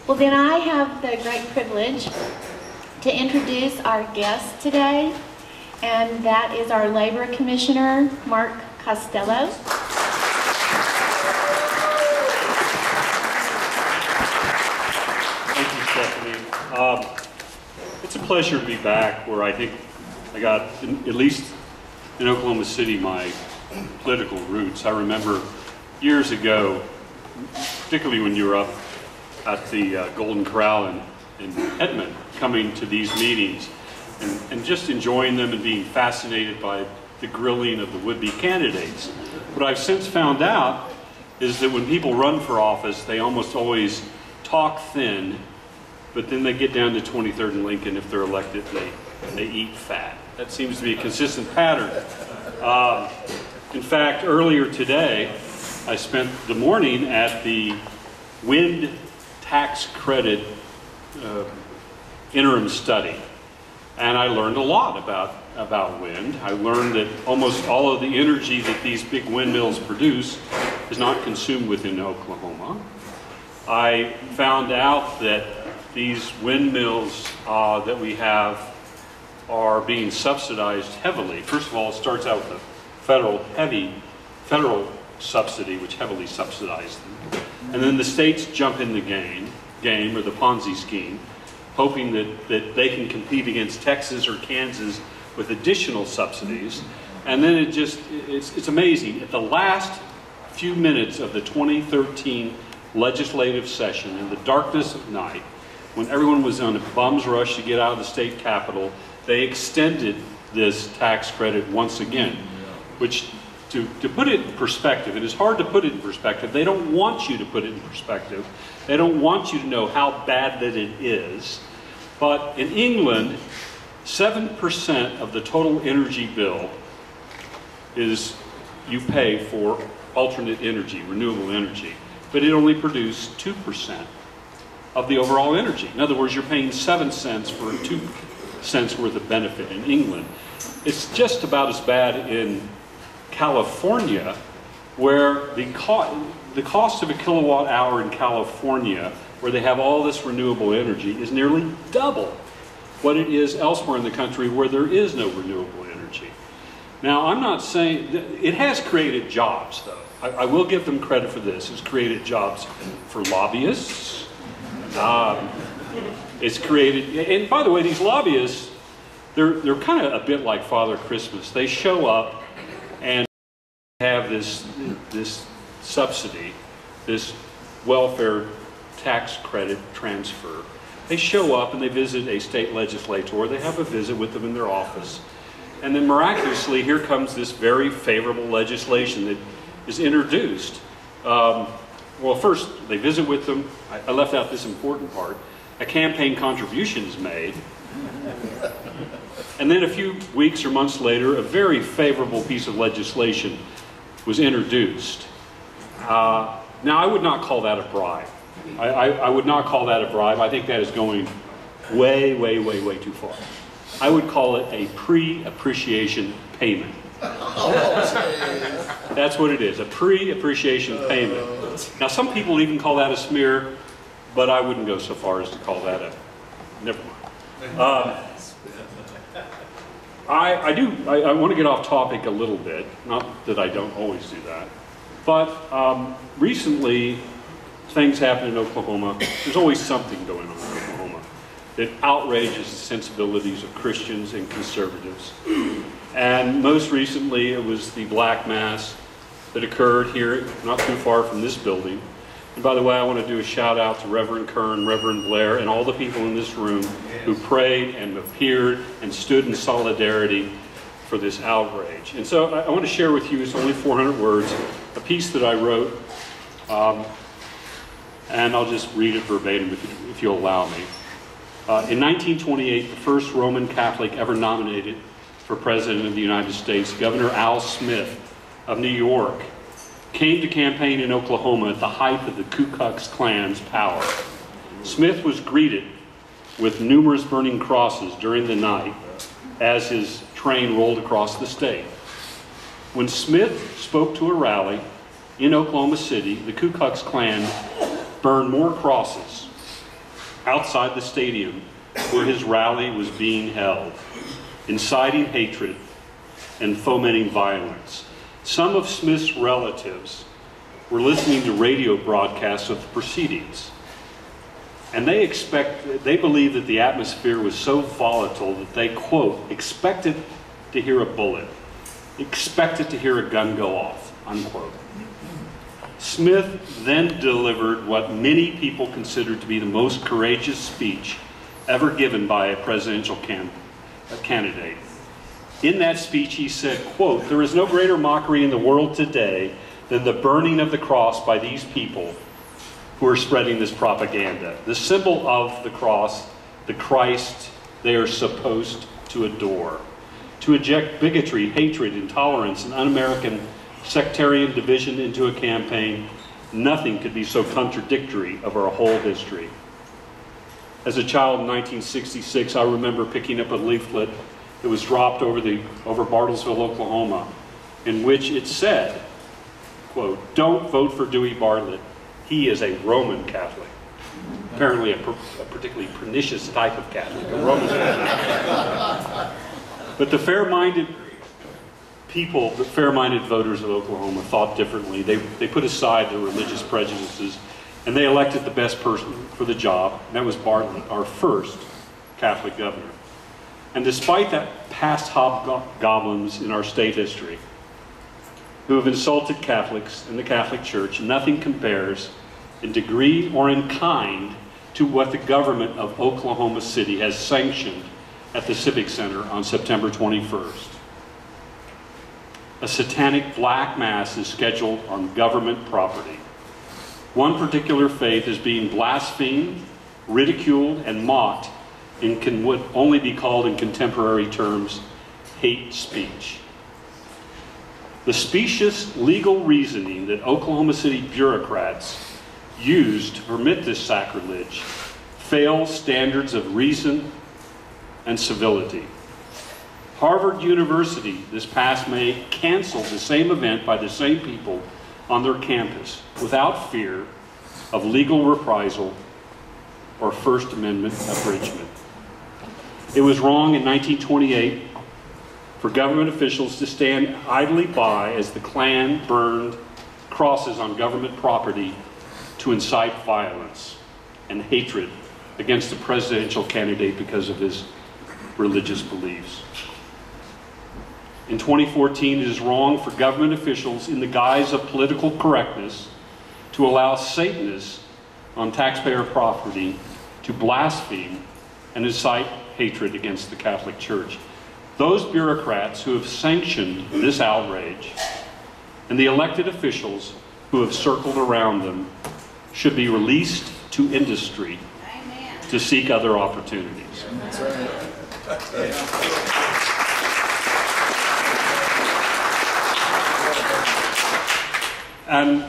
Well, then I have the great privilege to introduce our guest today, and that is our Labor Commissioner, Mark Costello. Thank you, Stephanie. It's a pleasure to be back where I think I got, at least in Oklahoma City, my political roots. I remember years ago, particularly when you were up at the Golden Corral in Edmond, coming to these meetings and just enjoying them and being fascinated by the grilling of the would-be candidates. What I've since found out is that when people run for office, they almost always talk thin, but then they get down to 23rd and Lincoln. If they're elected, they eat fat. That seems to be a consistent pattern. In fact, earlier today, I spent the morning at the wind tax credit interim study, and I learned a lot about wind. I learned that almost all of the energy that these big windmills produce is not consumed within Oklahoma. I found out that these windmills that we have are being subsidized heavily. First of all, it starts out with a federal subsidy, which heavily subsidized them. And then the states jump in the game or the Ponzi scheme, hoping that they can compete against Texas or Kansas with additional subsidies. And then it's amazing. At the last few minutes of the 2013 legislative session, in the darkness of night, when everyone was on a bum's rush to get out of the state capitol, they extended this tax credit once again, which, to put it in perspective, it is hard to put it in perspective. They don't want you to put it in perspective. They don't want you to know how bad that it is. But in England, 7% of the total energy bill is you pay for alternate energy, renewable energy, but it only produced 2% of the overall energy. In other words, you're paying 7 cents for 2 cents worth of benefit in England. It's just about as bad in California, where the cost of a kilowatt hour in California, where they have all this renewable energy, is nearly double what it is elsewhere in the country where there is no renewable energy. Now, I'm not saying it has created jobs, though. I will give them credit for this. It's created jobs for lobbyists. It's created, and by the way, these lobbyists, they're kind of a bit like Father Christmas. They show up and have this subsidy, this welfare tax credit transfer. They show up and they visit a state legislator. They have a visit with them in their office. And then miraculously, here comes this very favorable legislation that is introduced. Well, first, they visit with them. I left out this important part. A campaign contribution is made. And then a few weeks or months later, a very favorable piece of legislation was introduced. Now, I would not call that a bribe. I would not call that a bribe. I think that is going way, way, way, way too far. I would call it a pre-appreciation payment. That's what it is, a pre-appreciation payment. Now, some people even call that a smear, but I wouldn't go so far as to call that a, never mind. I want to get off topic a little bit, not that I don't always do that, but recently things happen in Oklahoma. There's always something going on in Oklahoma that outrages the sensibilities of Christians and conservatives. And most recently it was the Black Mass that occurred here not too far from this building. And by the way, I want to do a shout out to Reverend Kern, Reverend Blair, and all the people in this room who prayed and appeared and stood in solidarity for this outrage. And so I want to share with you, it's only 400 words, a piece that I wrote, and I'll just read it verbatim if you'll allow me. In 1928, the first Roman Catholic ever nominated for President of the United States, Governor Al Smith of New York, came to campaign in Oklahoma at the height of the Ku Klux Klan's power. Smith was greeted with numerous burning crosses during the night as his train rolled across the state. When Smith spoke to a rally in Oklahoma City, the Ku Klux Klan burned more crosses outside the stadium where his rally was being held, inciting hatred and fomenting violence. Some of Smith's relatives were listening to radio broadcasts of the proceedings, and they believed that the atmosphere was so volatile that they, quote, expected to hear a bullet, expected to hear a gun go off, unquote. Smith then delivered what many people considered to be the most courageous speech ever given by a presidential candidate. In that speech he said, quote, "There is no greater mockery in the world today than the burning of the cross by these people who are spreading this propaganda. The symbol of the cross, the Christ they are supposed to adore. To inject bigotry, hatred, intolerance, and un-American sectarian division into a campaign, nothing could be so contradictory of our whole history." As a child in 1966, I remember picking up a leaflet that was dropped over Bartlesville, Oklahoma, in which it said, quote, "Don't vote for Dewey Bartlett. He is a Roman Catholic." Apparently a particularly pernicious type of Catholic, a Roman Catholic. But the fair-minded people, the fair-minded voters of Oklahoma thought differently. They put aside their religious prejudices and they elected the best person for the job, and that was Bartlett, our first Catholic governor. And despite that past hobgoblins in our state history who have insulted Catholics and the Catholic Church, nothing compares in degree or in kind to what the government of Oklahoma City has sanctioned at the Civic Center on September 21st. A satanic black mass is scheduled on government property. One particular faith is being blasphemed, ridiculed, and mocked in what only be called in contemporary terms hate speech. The specious legal reasoning that Oklahoma City bureaucrats use to permit this sacrilege fails standards of reason and civility. Harvard University this past May canceled the same event by the same people on their campus without fear of legal reprisal or First Amendment abridgment. It was wrong in 1928 for government officials to stand idly by as the Klan burned crosses on government property to incite violence and hatred against the presidential candidate because of his religious beliefs. In 2014, it is wrong for government officials, in the guise of political correctness, to allow Satanists on taxpayer property to blaspheme and incite hatred against the Catholic Church. Those bureaucrats who have sanctioned this outrage and the elected officials who have circled around them should be released to industry to seek other opportunities. That's right. And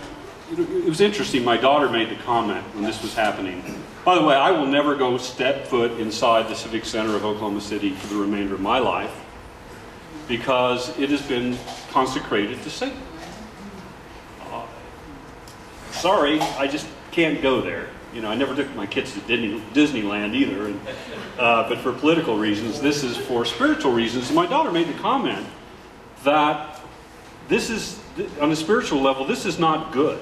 it was interesting, my daughter made the comment when this was happening. By the way, I will never go step foot inside the Civic Center of Oklahoma City for the remainder of my life because it has been consecrated to Satan. Sorry, I just can't go there. You know, I never took my kids to Disneyland either, but for political reasons, this is for spiritual reasons. And my daughter made the comment that this is, on a spiritual level, this is not good.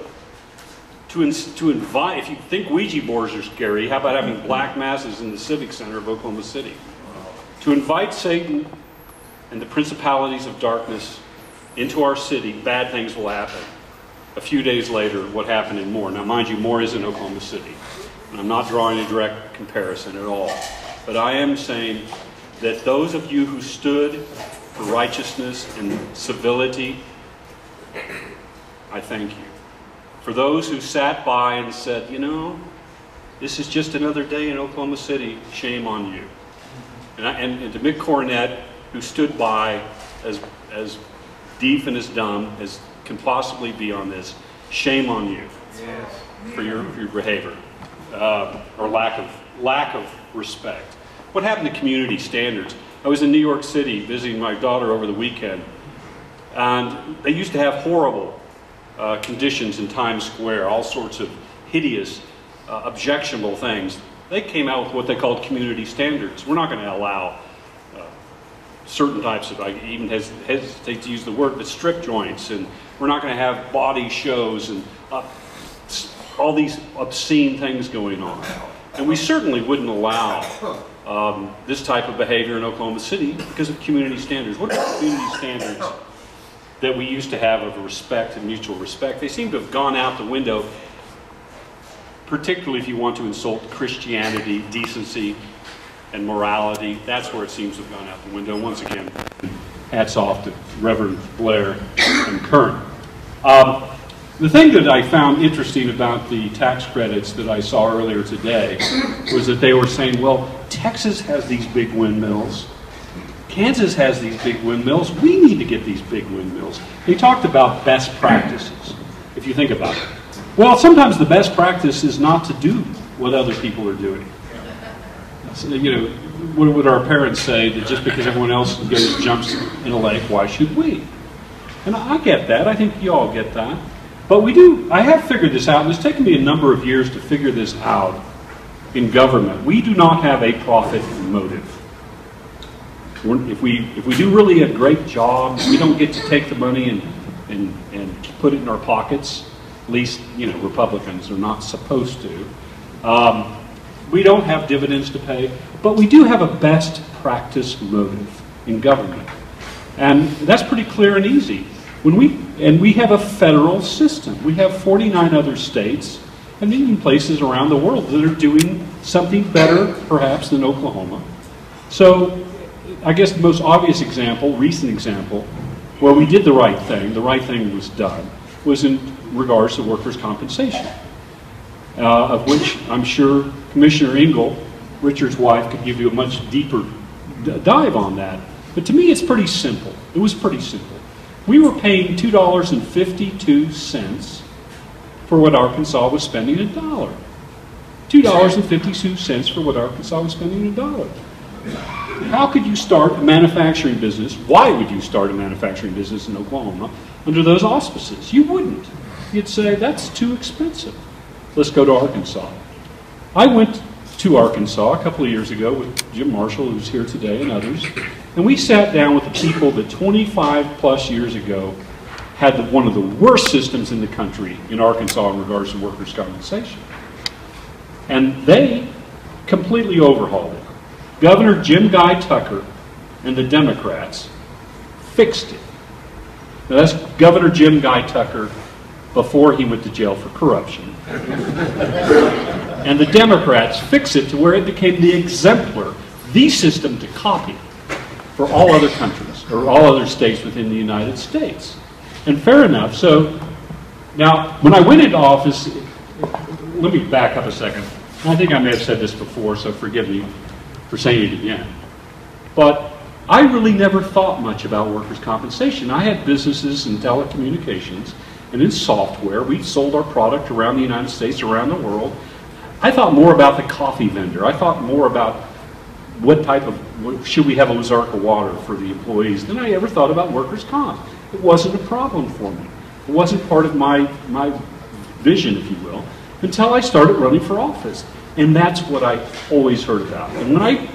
To invite, if you think Ouija boards are scary, how about having black masses in the Civic Center of Oklahoma City? To invite Satan and the principalities of darkness into our city, bad things will happen. A few days later, what happened in Moore. Now, mind you, Moore is in Oklahoma City. And I'm not drawing a direct comparison at all. But I am saying that those of you who stood for righteousness and civility, I thank you. For those who sat by and said, you know, this is just another day in Oklahoma City, shame on you. And to Mick Cornett, who stood by as deaf and as dumb as can possibly be on this, shame on you for your behavior or lack of respect. What happened to community standards? I was in New York City visiting my daughter over the weekend, and they used to have horrible conditions in Times Square, all sorts of hideous, objectionable things. they came out with what they called community standards. We're not going to allow certain types of, I even hesitate to use the word, but strip joints, and we're not going to have body shows and all these obscene things going on. And we certainly wouldn't allow this type of behavior in Oklahoma City because of community standards. What are the community standards that we used to have of respect and mutual respect? They seem to have gone out the window, particularly if you want to insult Christianity, decency, and morality. That's where it seems to have gone out the window. Once again, hats off to Reverend Blair and Kern. The thing that I found interesting about the tax credits that I saw earlier today was that they were saying, well, Texas has these big windmills, Kansas has these big windmills, we need to get these big windmills. They talked about best practices, if you think about it. Well, sometimes the best practice is not to do what other people are doing. So, you know, what would our parents say, that just because everyone else jumps in a lake, why should we? And I get that. I think you all get that. But I have figured this out, and it's taken me a number of years to figure this out in government. We do not have a profit motive. If we do really a great job, we don't get to take the money and put it in our pockets. At least, you know, Republicans are not supposed to. We don't have dividends to pay, but we do have a best practice motive in government. And that's pretty clear and easy. We have a federal system. We have 49 other states and even places around the world that are doing something better, perhaps, than Oklahoma. So I guess the most obvious example, recent example, where we did the right thing was done, was in regards to workers' compensation, of which I'm sure Commissioner Engel, Richard's wife, could give you a much deeper dive on that. But to me, it's pretty simple. It was pretty simple. We were paying $2.52 for what Arkansas was spending $1. $2.52 for what Arkansas was spending $1. How could you start a manufacturing business? Why would you start a manufacturing business in Oklahoma under those auspices? You wouldn't. You'd say, that's too expensive. Let's go to Arkansas. I went to Arkansas a couple of years ago with Jim Marshall, who's here today, and others, and we sat down with the people that 25 plus years ago had one of the worst systems in the country in Arkansas in regards to workers' compensation. And they completely overhauled it. Governor Jim Guy Tucker and the Democrats fixed it. Now that's Governor Jim Guy Tucker before he went to jail for corruption. And the Democrats fixed it to where it became the exemplar, the system to copy for all other countries, or all other states within the United States. And fair enough. So, now, when I went into office, let me back up a second. I think I may have said this before, so forgive me for saying it again. But I really never thought much about workers' compensation. I had businesses in telecommunications and in software. We sold our product around the United States, around the world. I thought more about the coffee vendor. I thought more about what type of, should we have a Ozarka water for the employees than I ever thought about workers' comp. It wasn't a problem for me. It wasn't part of my vision, if you will, until I started running for office. And that's what I always heard about. And when I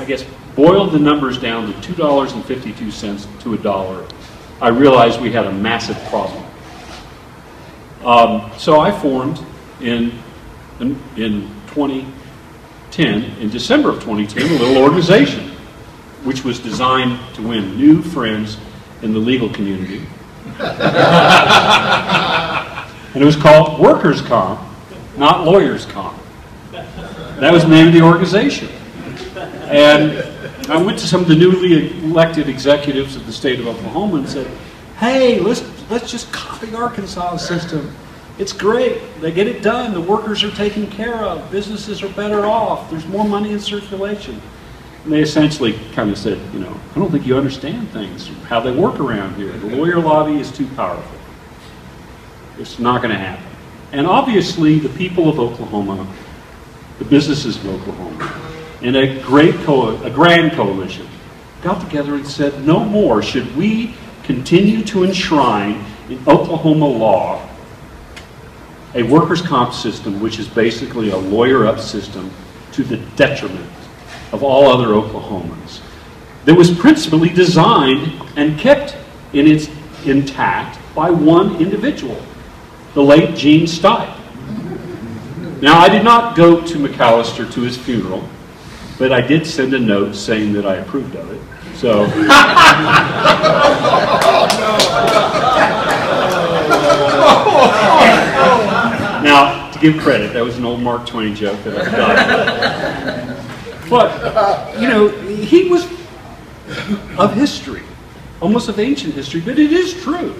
guess, boiled the numbers down to $2.52 to $1, I realized we had a massive problem. So I formed in 2010, in December of 2010, a little organization which was designed to win new friends in the legal community. And it was called Workers' Comp, not Lawyers' Comp. That was the name of the organization. And I went to some of the newly elected executives of the state of Oklahoma and said, hey, let's just copy Arkansas' system. It's great. They get it done. The workers are taken care of. Businesses are better off. There's more money in circulation. And they essentially kind of said, you know, I don't think you understand things, how they work around here. The lawyer lobby is too powerful. It's not going to happen. And obviously, the people of Oklahoma, the businesses of Oklahoma, and a grand coalition got together and said, no more should we continue to enshrine in Oklahoma law a workers' comp system which is basically a lawyer-up system to the detriment of all other Oklahomans, that was principally designed and kept intact by one individual, the late Gene Stipe. Now, I did not go to McAllister to his funeral, but I did send a note saying that I approved of it. So, now, to give credit, that was an old Mark Twain joke that I got. But, you know, he was of history, almost of ancient history, but it is true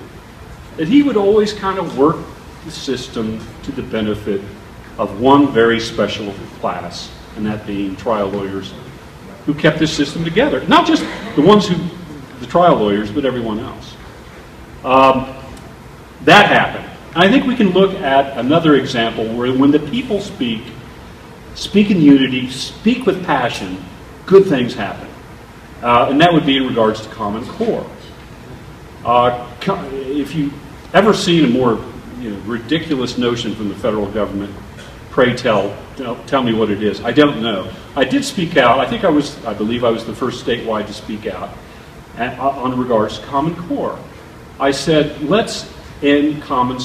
that he would always kind of work the system to the benefit of one very special class, and that being trial lawyers who kept this system together. Not just the trial lawyers, but everyone else. That happened. I think we can look at another example where when the people speak in unity, speak with passion, good things happen. And that would be in regards to Common Core. If you've ever seen a more ridiculous notion from the federal government, pray tell me what it is. I don't know. I did speak out. I believe I was the first statewide to speak out on regards to Common Core. I said, let's end Common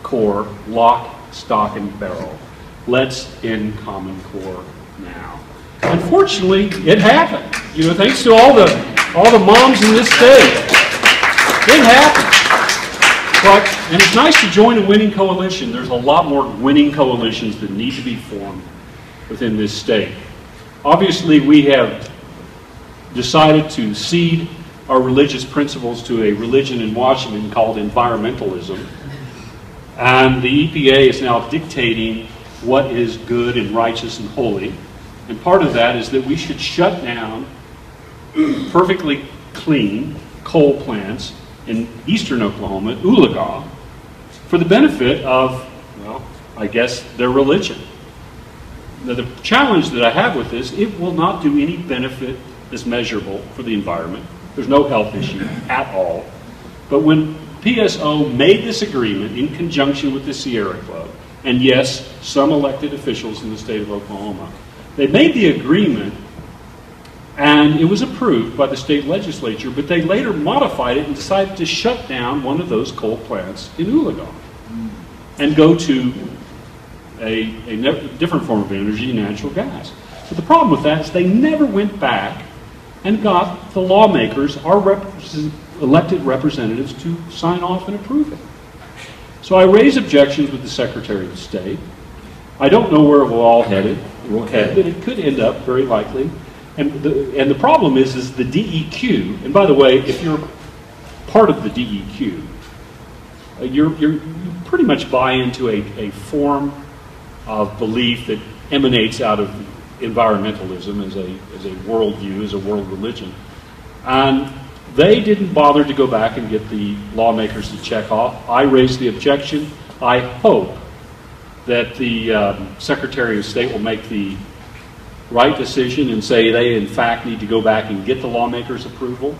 Core lock, stock, and barrel. Let's end Common Core now. Unfortunately, it happened. Thanks to all the moms in this state, it happened. And it's nice to join a winning coalition. There's a lot more winning coalitions that need to be formed within this state. Obviously, we have decided to cede our religious principles to a religion in Washington called environmentalism. And the EPA is now dictating what is good and righteous and holy. And part of that is that we should shut down perfectly clean coal plants in eastern Oklahoma, at Oologah, for the benefit of, well, I guess, their religion. Now, the challenge that I have with this, it will not do any benefit that's measurable for the environment. There's no health issue at all. But when PSO made this agreement in conjunction with the Sierra Club, and yes, some elected officials in the state of Oklahoma, they made the agreement and it was approved by the state legislature, but they later modified it and decided to shut down one of those coal plants in Oologah and go to a different form of energy, natural gas. But the problem with that is they never went back and got the lawmakers, our elected representatives, to sign off and approve it. So I raised objections with the Secretary of State. I don't know where it will all head, but it could end up very likely. And the problem is the DEQ, and by the way, if you're part of the DEQ, you pretty much buy into a form of belief that emanates out of environmentalism as a worldview, as a world religion. And they didn't bother to go back and get the lawmakers to check off. I raised the objection. I hope that the Secretary of State will make the right decision and say they in fact need to go back and get the lawmakers' approval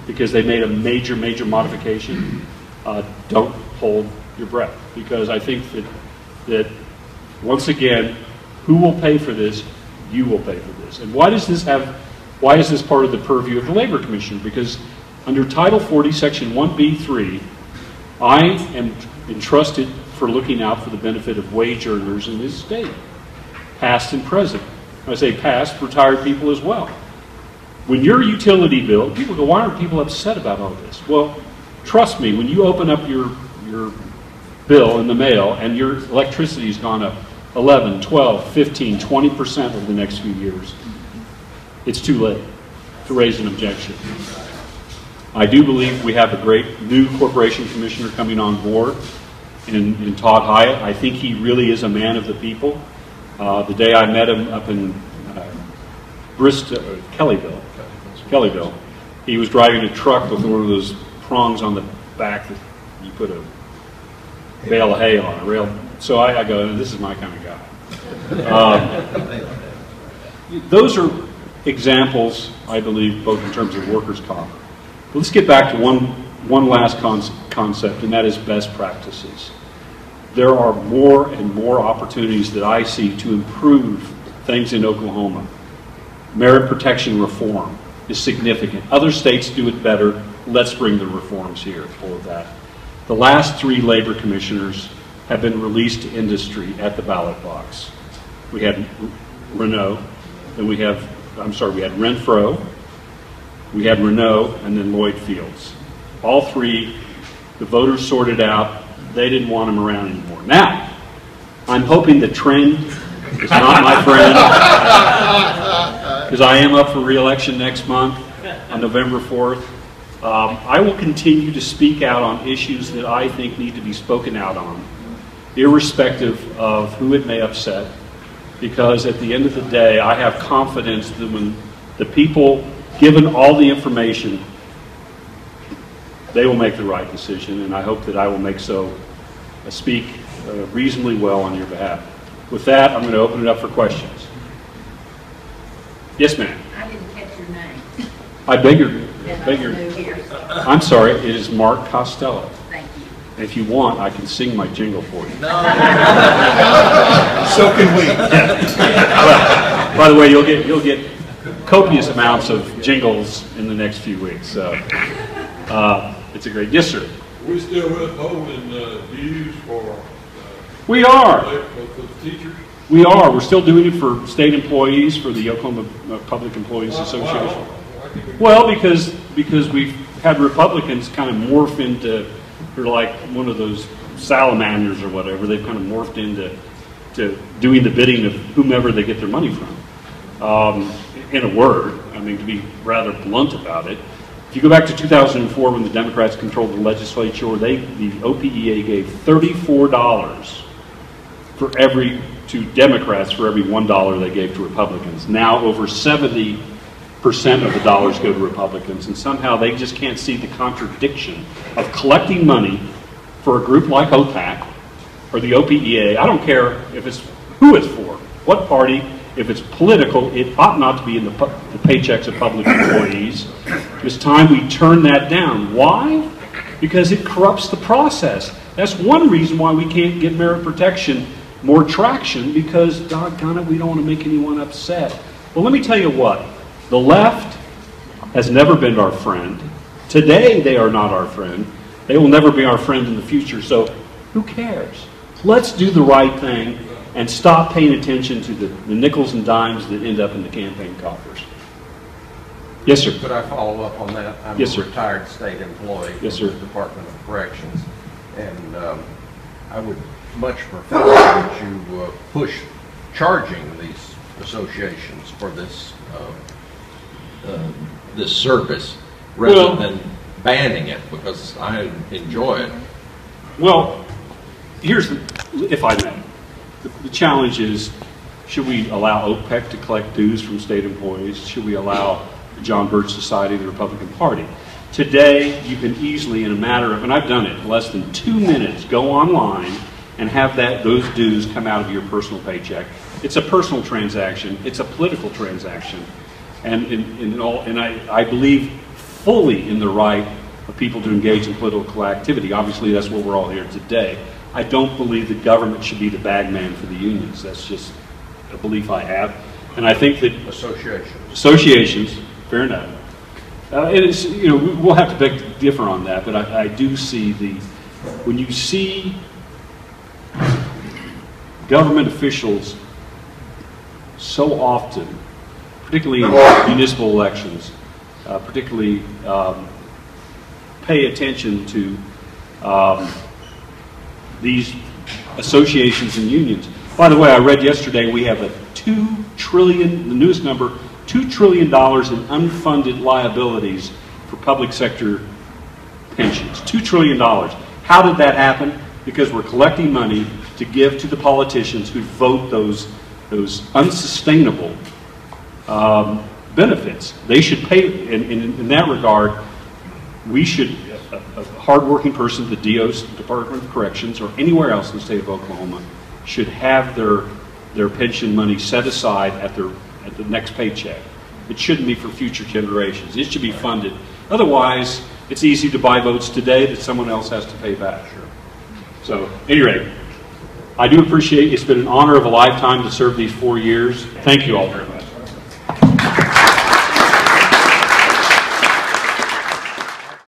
because they made a major modification. Don't hold your breath, because I think that once again, who will pay for this? You will pay for this. And why is this part of the purview of the Labor Commissioner? Because under Title 40, Section 1B3, I am entrusted for looking out for the benefit of wage earners in this state, past and present. I say past, retired people as well. When your utility bill, people go, why aren't people upset about all this? Well, trust me, when you open up your bill in the mail and your electricity's gone up 11, 12, 15, 20% over the next few years, it's too late to raise an objection. I do believe we have a great new corporation commissioner coming on board in Todd Hyatt. I think he really is a man of the people. The day I met him up in Kellyville, he was driving a truck with one of those prongs on the back that you put a bale of hay on, a rail. So I go, this is my kind of guy. Those are examples, I believe, both in terms of workers' comp. But let's get back to one last concept, and that is best practices. there are more and more opportunities that I see to improve things in Oklahoma. Merit protection reform is significant. Other states do it better. Let's bring the reforms here, all of that. The last 3 labor commissioners have been released to industry at the ballot box. We had Renault, then we had Renfro, we had Renault, and then Lloyd Fields. All 3, the voters sorted out. They didn't want them around anymore. Now, I'm hoping the trend is not my friend, because I am up for re-election next month on November 4th. I will continue to speak out on issues that I think need to be spoken out on, irrespective of who it may upset, because at the end of the day, I have confidence that when the people, given all the information, they will make the right decision, and I hope that I will speak reasonably well on your behalf. With that, I'm going to open it up for questions. Yes, ma'am. I didn't catch your name. I beg your. I'm sorry, it is Mark Costello. Thank you. And if you want, I can sing my jingle for you. No. So can we. Well, by the way, you'll get copious amounts of jingles in the next few weeks. So it's a great. Yes, sir. We still withholding dues for. We are. For teachers. We are. We're still doing it for state employees, for the Oklahoma Public Employees Association. Well, because we've had Republicans kind of morph into, they're like one of those salamanders or whatever. They've kind of morphed into doing the bidding of whomever they get their money from. In a word, I mean, to be rather blunt about it, if you go back to 2004 when the Democrats controlled the legislature, the OPEA gave $34 to Democrats for every $1 they gave to Republicans. Now over 70% of the dollars go to Republicans, and somehow they just can't see the contradiction of collecting money for a group like OCPAC or the OPEA. I don't care if it's who it's for, what party. If it's political, it ought not to be in the paychecks of public employees. It's time we turn that down. Why? Because it corrupts the process. That's one reason why we can't get merit protection more traction, because, doggone it, we don't want to make anyone upset. Well, let me tell you what. The left has never been our friend. Today, they are not our friend. They will never be our friend in the future, so who cares? Let's do the right thing and stop paying attention to the nickels and dimes that end up in the campaign coffers. Yes, sir. Could I follow up on that? I'm yes, a retired state employee yes, sir. in the Department of Corrections, and I would much prefer that you push charging these associations for this this service rather than banning it, because I enjoy it. Well, here's if I may. The challenge is, should we allow OPEC to collect dues from state employees? Should we allow the John Birch Society, the Republican Party? Today, you can easily, in a matter of, and I've done it, in less than 2 minutes, go online and have those dues come out of your personal paycheck. It's a personal transaction. It's a political transaction. And I believe fully in the right of people to engage in political activity. Obviously, that's what we're all here today. I don't believe the government should be the bagman for the unions. That's just a belief I have. And I think that associations, fair enough. It's, we'll have to beg to differ on that, but I do see when you see government officials so often, particularly in municipal elections, particularly pay attention to these associations and unions. By the way, I read yesterday we have a $2 trillion, the newest number, $2 trillion in unfunded liabilities for public sector pensions. $2 trillion. How did that happen? Because we're collecting money to give to the politicians who vote those unsustainable benefits. They should pay, in that regard, we should, a hardworking person at the DO's Department of Corrections or anywhere else in the state of Oklahoma should have their pension money set aside at the next paycheck. It shouldn't be for future generations. It should be funded. Otherwise, it's easy to buy votes today that someone else has to pay back. Sure. So, at any rate, I do appreciate it's been an honor of a lifetime to serve these 4 years. Thank you all very much.